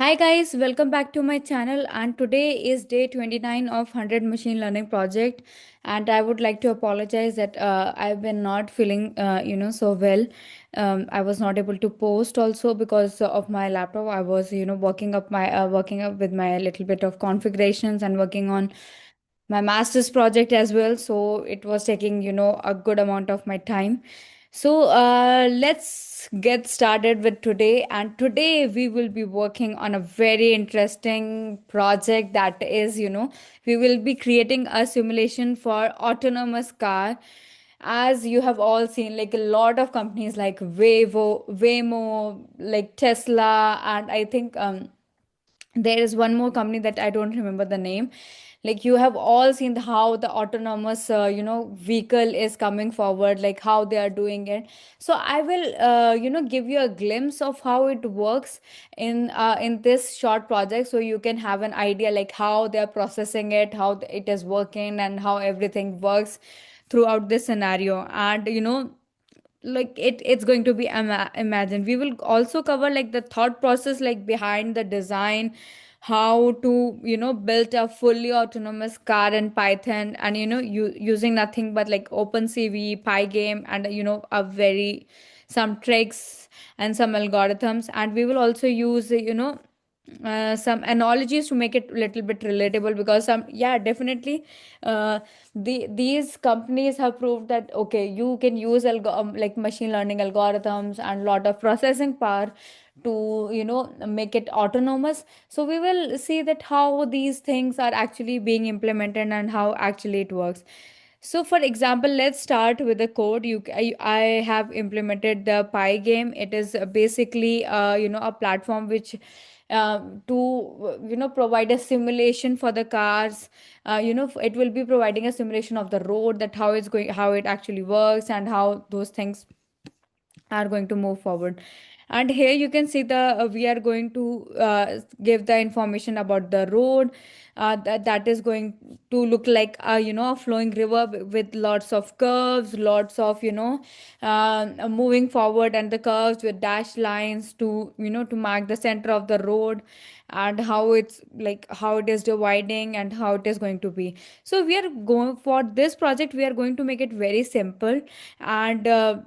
Hi guys, welcome back to my channel, and today is day 29 of 100 machine learning project. And I would like to apologize that I've been not feeling so well. I was not able to post also because of my laptop. I was working up with my little bit of configurations and working on my master's project as well, so it was taking a good amount of my time. So let's get started with today. And today we will be working on a very interesting project, that is, we will be creating a simulation for autonomous car. As you have all seen, like a lot of companies like Waymo, like Tesla, and I think there is one more company that I don't remember the name. Like, you have all seen how the autonomous vehicle is coming forward, like how they are doing it. So I will give you a glimpse of how it works in this short project, so you can have an idea like how they are processing it, how it is working, and how everything works throughout this scenario. And like it's going to be imagined. We will also cover like the thought process, like behind the design, how to build a fully autonomous car in Python, and using nothing but like OpenCV, Pygame, and a very some tricks and some algorithms. And we will also use some analogies to make it a little bit relatable, because some, yeah, definitely, these companies have proved that okay, you can use like machine learning algorithms and lot of processing power to make it autonomous. So we will see that how these things are actually being implemented and how actually it works. So for example, let's start with the code. I have implemented the Pygame. It is basically a platform which to provide a simulation for the cars. It will be providing a simulation of the road, that how it's going, how it actually works, and how those things are going to move forward. And here you can see the we are going to give the information about the road, that is going to look like a flowing river with lots of curves, lots of moving forward, and the curves with dashed lines to to mark the center of the road, and how it's like how it is dividing and how it is going to be. So we are going for this project, we are going to make it very simple, and to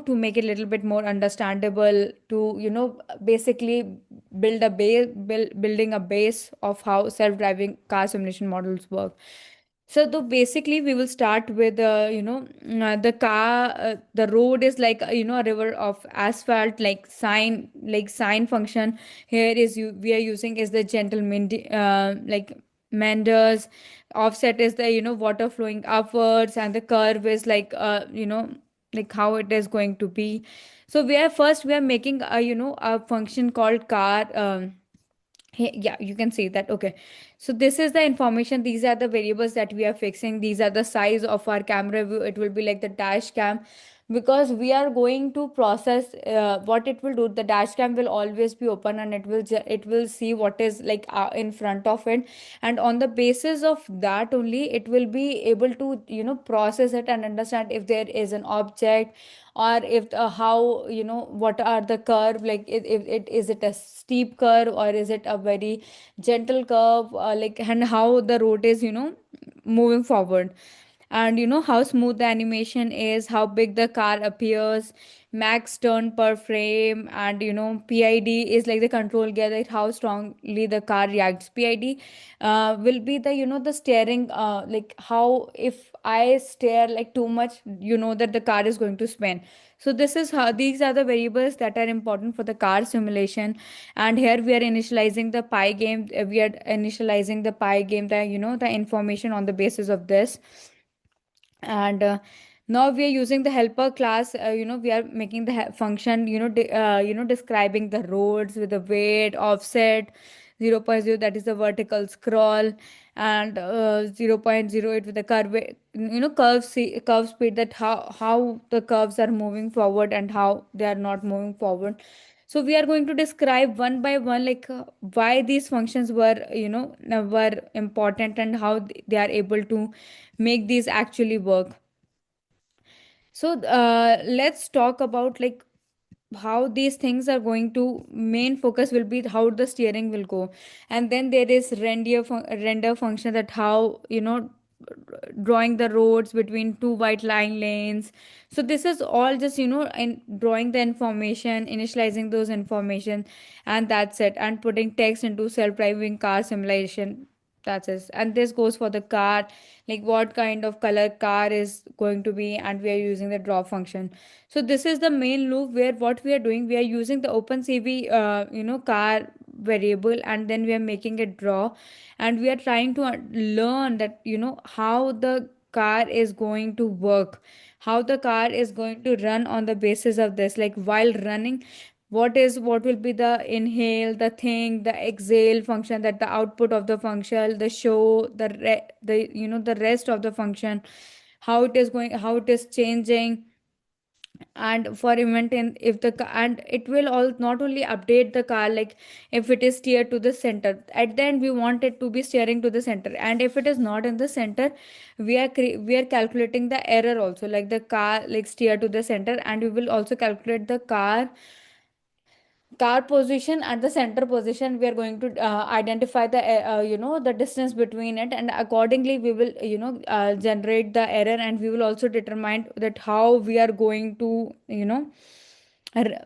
to make it a little bit more understandable, to basically building a base of how self-driving car simulation models work. So though basically we will start with the road is like a river of asphalt, like sine function. Here is you we are using is the gentle like Mendes. Offset is the water flowing upwards, and the curve is like like how it is going to be. So we are making a function called car. Yeah, you can see that. Okay, so this is the information, these are the variables that we are fixing, these are the size of our camera view. It will be like the dash cam, because we are going to process what it will do. The dash cam will always be open, and it will see what is like in front of it, and on the basis of that only it will be able to process it and understand if there is an object, or if how what are the curve, like if it is it a steep curve, or is it a very gentle curve, like, and how the road is moving forward, and how smooth the animation is, how big the car appears, max turn per frame, and PID is like the control gear, like how strongly the car reacts. PID will be the the steering, like how if I steer like too much, that the car is going to spin. So this is how these are the variables that are important for the car simulation. And here we are initializing the Pygame. We are initializing the Pygame, the the information on the basis of this. And now we are using the helper class. We are making the function describing the roads with the weight, offset, zero point 0.0, that is the vertical scroll, and 0.08 with the curve speed, that how the curves are moving forward and how they are not moving forward. So we are going to describe one by one, like why these functions were were important, and how they are able to make these actually work. So let's talk about like how these things are going to, main focus will be how the steering will go. And then there is render function, that how, drawing the roads between two white line lanes. So this is all just, in drawing the information, initializing those information, and that's it, and putting text into self-driving car simulation. That's it. And this goes for the car, like what kind of color car is going to be, and we are using the draw function. So this is the main loop where what we are doing, we are using the OpenCV car variable, and then we are making it draw, and we are trying to learn that, how the car is going to work, how the car is going to run on the basis of this, like while running, what will be the inhale, the thing, the exhale function, that the output of the function, the show, the the rest of the function, how it is going, how it is changing. And for event in, if the and it will all not only update the car, like if it is steered to the center, at the end we want it to be steering to the center, and if it is not in the center, we are calculating the error also, like the car like steer to the center, and we will also calculate the car position at the center position. We are going to identify the the distance between it, and accordingly we will generate the error, and we will also determine that how we are going to r-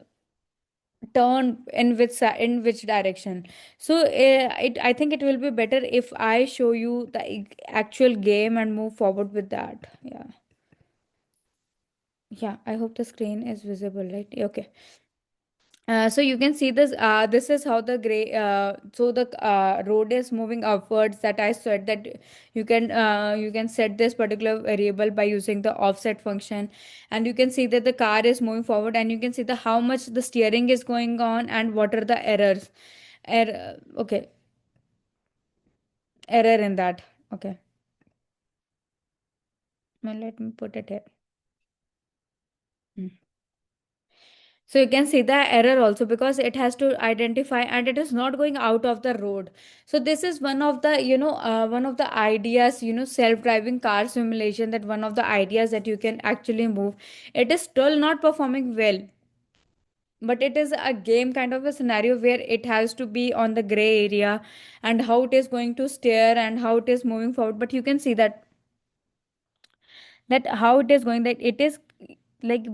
turn in in which direction. So I think it will be better if I show you the actual game and move forward with that. Yeah. Yeah, I hope the screen is visible, right? Okay. So you can see this. This is how the gray. So the road is moving upwards. That I said that you can set this particular variable by using the offset function, and you can see that the car is moving forward, and you can see the how much the steering is going on, and what are the errors. Okay, error in that. Okay, well, let me put it here. Hmm. So you can see the error also, because it has to identify, and it is not going out of the road. So this is one of the one of the ideas, self-driving car simulation, that one of the ideas that you can actually move. It is still not performing well, but it is a game kind of a scenario where it has to be on the gray area, and how it is going to steer and how it is moving forward. But you can see that how it is going, that it is like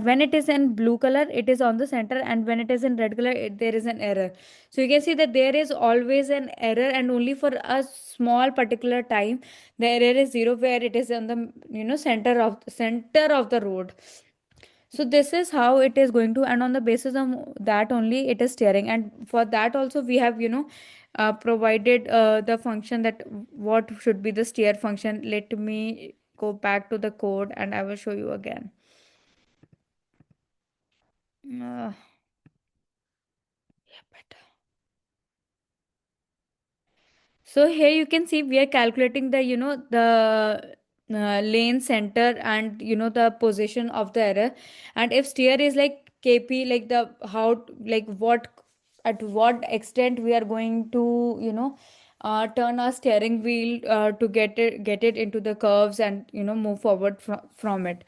when it is in blue color it is on the center, and when it is in red color there is an error. So you can see that there is always an error, and only for a small particular time the error is zero, where it is on the center of the road. So this is how it is going to, and on the basis of that only it is steering. And for that also we have provided the function, that what should be the steer function. Let me go back to the code and I will show you again. uh, yeah, better. So here you can see we are calculating the the lane center, and the position of the error. And if steer is like kp, like the how, like what, at what extent we are going to turn our steering wheel to get it into the curves, and move forward from it.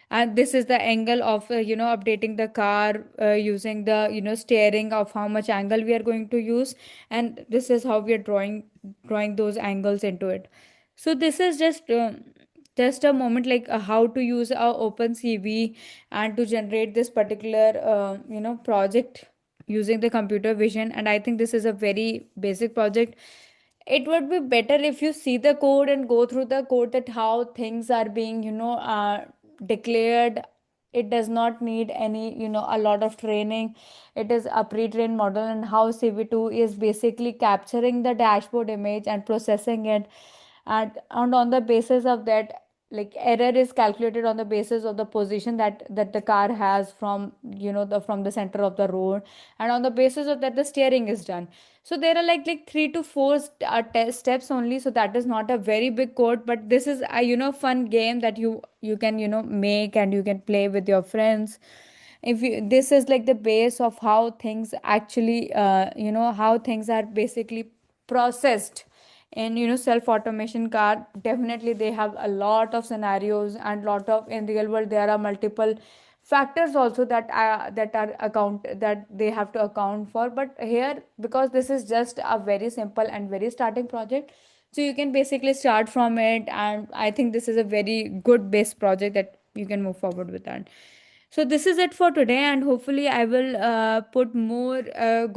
And this is the angle of updating the car using the steering of how much angle we are going to use. And this is how we are drawing those angles into it. So this is just a moment, like how to use our OpenCV, and to generate this particular project using the computer vision. And I think this is a very basic project. It would be better if you see the code and go through the code, that how things are being declared. It does not need any a lot of training. It is a pre-trained model, and how CV2 is basically capturing the dashboard image and processing it. And on the basis of that, like error is calculated on the basis of the position that the car has from the from the center of the road. And on the basis of that the steering is done. So there are like 3 to 4 steps only. So that is not a very big code, but this is a fun game that you can make, and you can play with your friends. If you, this is like the base of how things actually how things are basically processed in self automation car. Definitely they have a lot of scenarios, and lot of, in real world there are multiple factors also that are account that they have to account for. But here, because this is just a very simple and very starting project, so you can basically start from it, and I think this is a very good base project that you can move forward with that. So this is it for today, and hopefully I will put more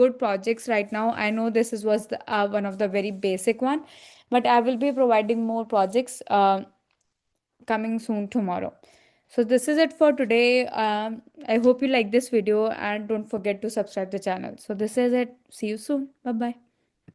good projects. Right now I know this was one of the very basic one, but I will be providing more projects coming soon tomorrow. So this is it for today. I hope you like this video, and don't forget to subscribe the channel. So this is it. See you soon. Bye bye.